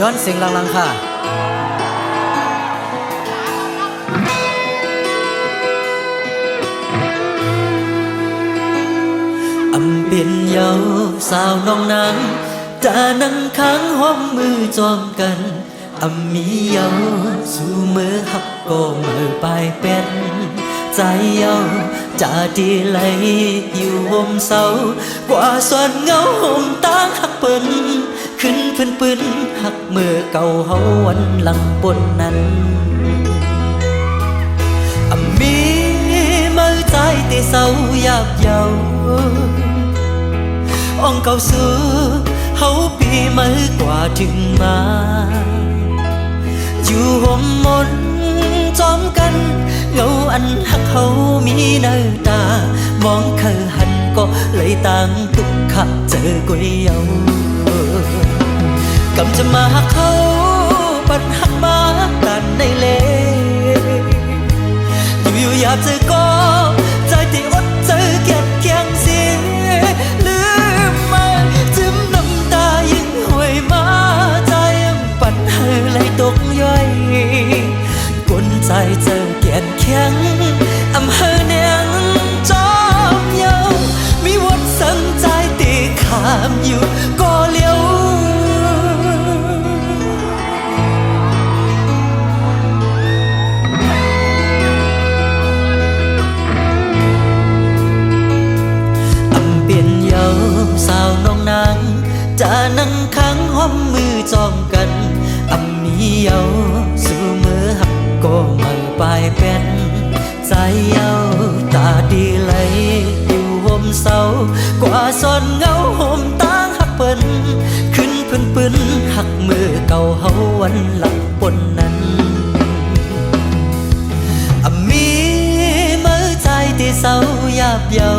ย้อนเสียงลังๆค่ะอำเป็นเยาสาวน้องนางจะนั่งค้างห้อมมือจอมกันอำมีเยาสู่มือหักก็มือปลายเป็นใจเยาจะดีไหลอยู่ห่มเสากว่าส่วนเงาห่มตางหักเปิ้นขึ้นเพิ่นปืนหักมือเก่าเฮาวันหลังบนนั้นมีมือใจที่เศร้าหยาบเยาอ่องเก่าสู้เฮาปีมือกว่าถึงมาอยู่ห่มมนจอมกันเงาอันหักเฮามีหน้าตามองเคยหันก็เลยต่างทุกขะเจอกวยเยากำจะมาหักเขาปัดหักมาตันในเลอยู่อยากเจอก็ใจที่อดเจอเกียดเคียงเสียลืมมาจิ้มน้ำตายิ่งห่วยมาใจปัดให้เลยตกย่อยกวนใจเจอเกียดเคียงอำเภอเนียงจอมเยามีวัดสังใจตีขามอยู่ก็เลี้ยวสาวน้องนางจะนั่งค้างห้อมมือจอมกันอำมีเยาสู่มือหักก็มือปลายเป็นใจเยาตาดีไหลอยู่ห่มเสากว่าซ่อนเงาห่มตางหักเปิ้นขึ้นเพิ่นปืนหักมือเก่าเฮาวันหลังปนนั้นอำมีมือใจที่เศร้าหยาบเยา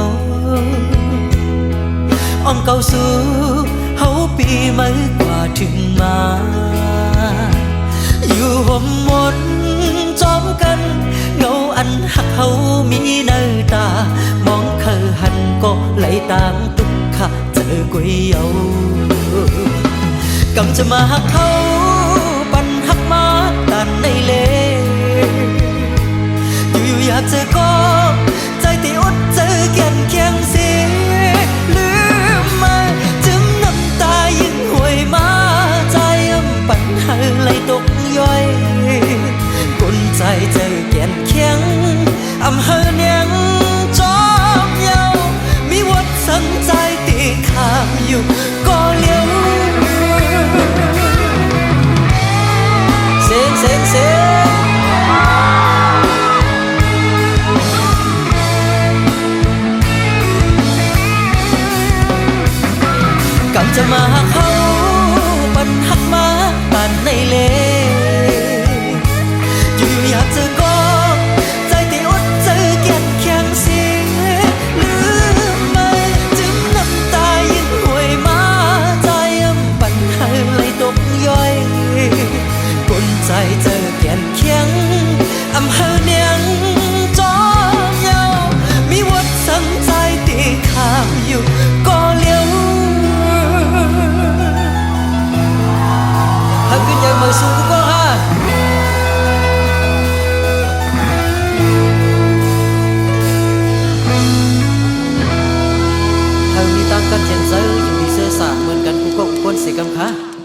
อ่องเก่าสู้เฮาปีมือกว่าถึงมาอยู่ห่มมนจอมกันเงาอันหักเฮามีหน้าตามองเคยหันก็ไหลตามทุกขะเจอกวยเยากำจะมาหักเขาปันหักมาตันในเลอยู่อยากเจอก็ใจที่อดเจอเกียนเคียงเสียลืมมาจิ้มน้ำตายิ่งห่วยมาใจปันให้เลยตกย่อยกวนใจเจอเกียนเคียงอำเภอเนียงจอมเยามีวัดสังใจตีขามอยู่ก็เลี้ยวเสียงกำจะมาหักเขาปันหักมาตันในเลอยู่อยากเจอก็ใจที่อดเจอเกียดเคียงเสียลืมมาจิ้มน้ำตายิ่งห่วยมาใจปันให้เลยตกย่อยกวนใจเจอเกียดเคียงอำเภอเนียงจอมเยามีวัดสังใจตีขามอยู่ก็เลี้ยวขึ้นยังมือสูงทุกคนค่ะทางมีตามกันเจนเซอร์ยังมีเสื้อสารเหมือนกันทุกคนเสียกำค่ะ